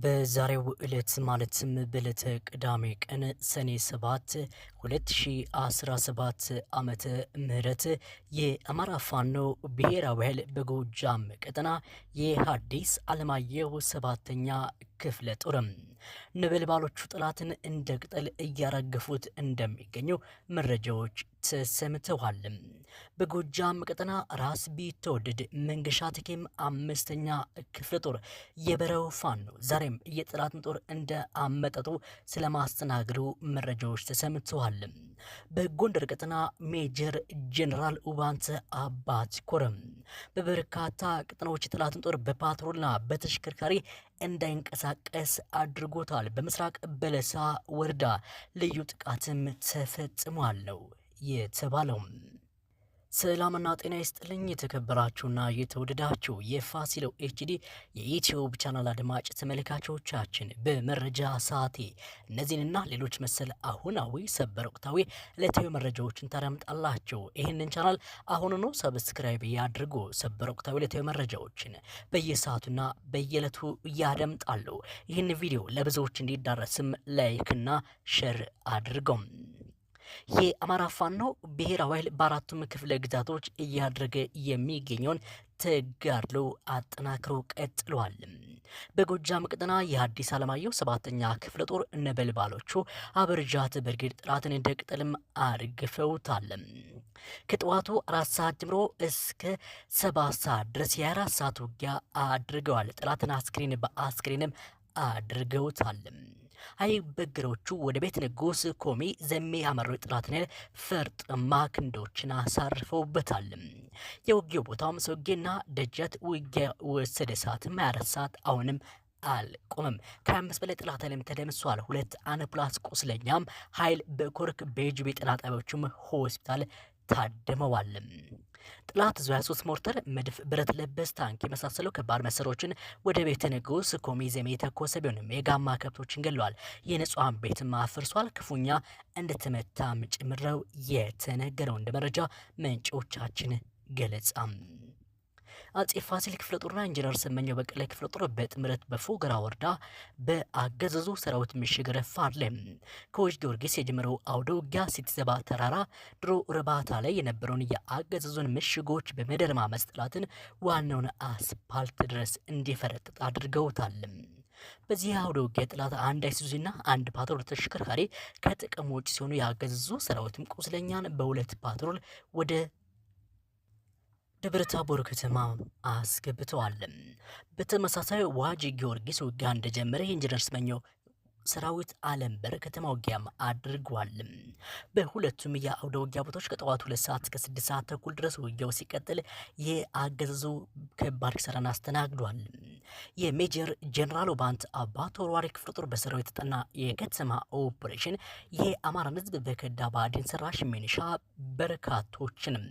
በዛሬው ዕለት ማለትም በዕለተ ቅዳሜ ቀን ሰኔ 7 2017 ዓመተ ምህረት የአማራ ፋኖ ብሔራዊ ኃይል በጎጃም ቀጠና የሐዲስ ዓለማየሁ 7ኛ ክፍለ ጦርም ነበልባሎቹ ጠላትን እንደ ቅጠል እያረገፉት እንደሚገኙ መረጃዎች ተሰምተዋል። በጎጃም ቀጠና ራስ ቢትወደድ መንገሻ ተኬም 5ኛ ክፍለ ጦር የበረው ፋኖ ዛሬም የጠላትን ጦር እንደ አመጣጡ ስለማስተናገዱ መረጃዎች ተሰምተዋል። በጎንደር ቀጠና ሜጀር ጄኔራል ውባንተ አባት ኮረም በበርካታ ቀጠናዎች የጠላትን ጦር በፓትሮልና በተሽከርካሪ እንዳይንቀሳቀስ አድርጎታል። በምስራቅ በለሳ ወረዳ ልዩ ጥቃትም ተፈጽሟል ነው የተባለው። ሰላምና ጤና ይስጥልኝ የተከበራችሁና የተወደዳችሁ የፋሲሎ ኤችዲ የዩቲዩብ ቻናል አድማጭ ተመልካቾቻችን፣ በመረጃ ሰዓቴ እነዚህንና ሌሎች መሰል አሁናዊ ሰበር ወቅታዊ ዕለታዊ መረጃዎችን ታዳምጣላችሁ። ይህንን ቻናል አሁኑኑ ሰብስክራይብ ያድርጉ። ሰበር ወቅታዊ ዕለታዊ መረጃዎችን በየሰዓቱና በየዕለቱ ያደምጣሉ። ይህን ቪዲዮ ለብዙዎች እንዲዳረስም ላይክና ሼር አድርገው። የአማራ ፋኖ ብሔራዊ ኃይል በአራቱም ክፍለ ግዛቶች እያደረገ የሚገኘውን ተጋድሎ አጠናክሮ ቀጥሏል። በጎጃም ቀጠና የሐዲስ ዓለማየሁ 7ኛ ክፍለ ጦር ነበልባሎቹ አበርጃት ብርጌድ ጠላትን እንደ ቅጠልም አርግፈውታል። ከጠዋቱ 4 ሰዓት ጀምሮ እስከ 7 ሰዓት ድረስ የ4 ሰዓት ውጊያ አድርገዋል። ጠላትን አስክሬን በአስክሬንም አድርገውታል። አይበገሮቹ ወደ ቤተ ንጉስ ኮሚ ዘሜ ያመሩ የጠላትን ኃይል ፈርጥማ ክንዶችን አሳርፈውበታል። የውጊያው ቦታውም ሰውጌና ደጀት ውጊያ ወሰደ። ሰዓትም 24 ሰዓት አሁንም አልቆመም። ከ25 በላይ ጠላት ኃይልም ተደምሷል። 2 አምቡላንስ ቁስለኛም ኃይል በኮርክ በጅብ የጤና ጣቢያዎችም ሆስፒታል ታድመዋል። ጠላት ዙ 23 ሞርተር፣ መድፍ፣ ብረት ለበስ ታንክ የመሳሰሉ ከባድ መሳሪያዎችን ወደ ቤተ ንጉስ ኮሚ ዘሜ የተኮሰ ቢሆንም የጋማ ከብቶችን ገለዋል። የንጹሃን ቤትም አፍርሷል። ክፉኛ እንደተመታም ጭምረው የተነገረው እንደ መረጃ ምንጮቻችን ገለጻም። አጼ ፋሲል ክፍለ ጦርና ኢንጂነር ስመኘው በቀለ ክፍለ ጦር በጥምረት በፎገራ ወረዳ በአገዛዙ ሰራዊት ምሽግ ረፋድ ላይ ከወጅ ጊዮርጊስ የጀመረው አውደ ውጊያ ሲትዘባ ተራራ ድሮ ርባታ ላይ የነበረውን የአገዛዙን ምሽጎች በመደረማመስ ጠላትን ዋናውን አስፓልት ድረስ እንዲፈረጥጥ አድርገውታል። በዚህ አውደ ውጊያ ጠላት አንድ አይሱዙና አንድ ፓትሮል ተሽከርካሪ ከጥቅም ውጭ ሲሆኑ የአገዛዙ ሰራዊትም ቁስለኛን በሁለት ፓትሮል ወደ ደብረ ታቦር ከተማ አስገብተዋል። በተመሳሳይ ዋጅ ጊዮርጊስ ውጊያ እንደጀመረ የኢንጂነር ስመኘው ሰራዊት አለምበር ከተማ ውጊያም አድርጓል። በሁለቱም የአውደ ውጊያ ቦታዎች ከጠዋቱ 2 ሰዓት እስከ 6 ሰዓት ተኩል ድረስ ውጊያው ሲቀጥል የአገዛዙ ከባድ ኪሳራን አስተናግዷል። የሜጀር ጄኔራል ውባንተ አባት ተወርዋሪ ክፍለ ጦር በሰራዊት የተጠና የከተማ ኦፕሬሽን የአማራን ሕዝብ በከዳ ብአዴን ሰራሽ ሚኒሻ በርካቶችንም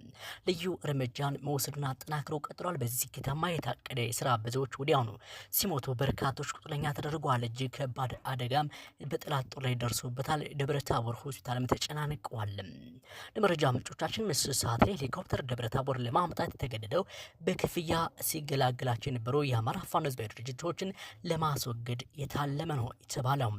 ልዩ እርምጃን መውሰዱን አጠናክሮ ቀጥሏል። በዚህ ከተማ የታቀደ የስራ ብዙዎች ወዲያውኑ ሲሞቱ በርካቶች ቁጥለኛ ተደርጓል። እጅግ ከባድ አደጋም በጠላት ጦር ላይ ደርሶበታል። ደብረ ታቦር ሆስፒታልም ተጨናንቀዋል። ለመረጃ ምንጮቻችን ምስል ሰዓት ላይ ሄሊኮፕተር ደብረ ታቦር ለማምጣት የተገደደው በክፍያ ሲገላግላቸው የነበሩ የአማራ ፋኖ ህዝባዊ ድርጅቶችን ለማስወገድ የታለመ ነው የተባለው።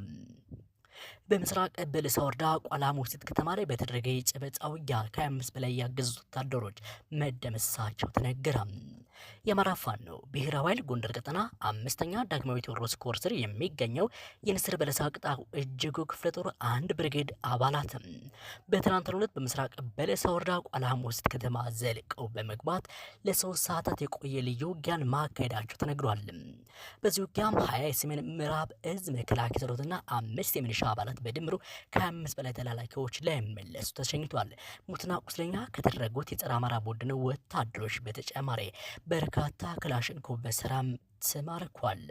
በምስራቅ በለሳ ወረዳ ቋላሞሲት ከተማ ላይ በተደረገ የጨበጣ ውጊያ ከ25 በላይ ያገዙ ወታደሮች መደመሰሳቸው ተነገረ። የአማራ ፋኖ ብሔራዊ ኃይል ጎንደር ቀጠና 5ኛ ዳግማዊ ቴዎድሮስ ኮር ስር የሚገኘው የንስር በለሳ ቅጣው እጅጉ ክፍለ ጦር አንድ ብርጌድ አባላት በትናንትናው ዕለት በምስራቅ በለሳ ወረዳ ቋላሞሲት ከተማ ዘልቀው በመግባት ለ3 ሰዓታት የቆየ ልዩ ውጊያን ማካሄዳቸው ተነግሯል። በዚህ ውጊያም 20 የሰሜን ምዕራብ እዝ መከላከያ ሰራዊትና 5 የሚሊሻ አባላት በድምሩ ከ25 በላይ ተላላኪዎች ላይመለሱ ተሸኝቷል። ሙትና ቁስለኛ ከተደረጉት የጸረ አማራ ቡድን ወታደሮች በተጨማሪ በርካታ ክላሽንኮቭ በሰላም ተማርኳል።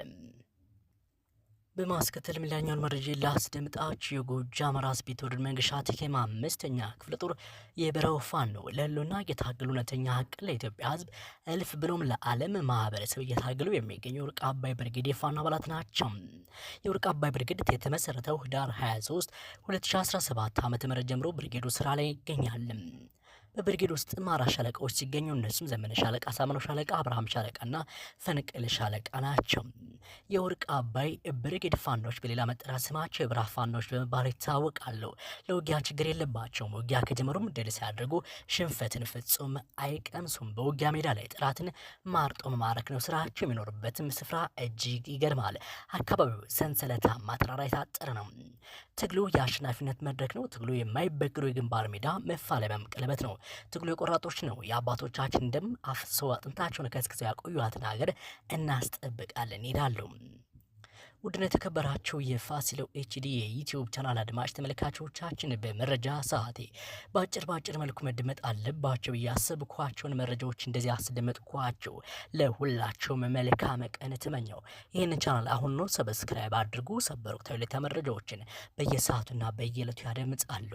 በማስከተል ሚላኛውን መረጃ ላስደምጣችሁ። የጎጃም ራስ ቢትወደድ መንገሻ ተኬም 5ኛ ክፍለ ጦር የበረው ፋኖ ለህልውና እየታገሉ እውነተኛ ሀቅ ለኢትዮጵያ ሕዝብ እልፍ ብሎም ለዓለም ማህበረሰብ እየታገሉ የሚገኙ የወርቅ አባይ ብርጌድ የፋኖ አባላት ናቸው። የወርቅ አባይ ብርጌድ የተመሰረተው ህዳር 23 2017 ዓ.ም ጀምሮ ብርጌዱ ስራ ላይ ይገኛል። በብርጌድ ውስጥ ማራ ሻለቃዎች ሲገኙ እነሱም ዘመነ ሻለቃ፣ ሳምነው ሻለቃ፣ አብርሃም ሻለቃና ፈንቅል ሻለቃ ናቸው። የወርቅ አባይ ብርጌድ ፋኖች በሌላ መጠሪያ ስማቸው የብራ ፋኖች በመባል ይታወቃሉ። ለውጊያ ችግር የለባቸውም። ውጊያ ከጀመሩም ድል ሲያደርጉ ሽንፈትን ፍጹም አይቀምሱም። በውጊያ ሜዳ ላይ ጠላትን ማርጦ መማረክ ነው ስራቸው። የሚኖርበትም ስፍራ እጅግ ይገርማል። አካባቢው ሰንሰለታማ ተራራ የታጠረ ነው። ትግሉ የአሸናፊነት መድረክ ነው። ትግሉ የማይበግሩ የግንባር ሜዳ መፋለሚያም ቀለበት ነው። ትግሉ የቆራጦች ነው። የአባቶቻችን ደም አፍሰው አጥንታቸውን ከስክሰው ያቆዩትን ሀገር እናስጠብቃለን ይላሉ። ውድና የተከበራችሁ የፋሲሎ ኤችዲ የዩቲዩብ ቻናል አድማጭ ተመልካቾቻችን በመረጃ ሰዓቴ በአጭር መልኩ መደመጥ አለባቸው ያሰብኳቸውን መረጃዎች እንደዚህ አስደመጥኳቸው። ለሁላችሁም መልካም ቀን ተመኘው። ይህንን ቻናል አሁን ነው ሰብስክራይብ አድርጉ። ሰበር ወቅታዊ መረጃዎችን በየሰዓቱና በየዕለቱ ያደምጣሉ።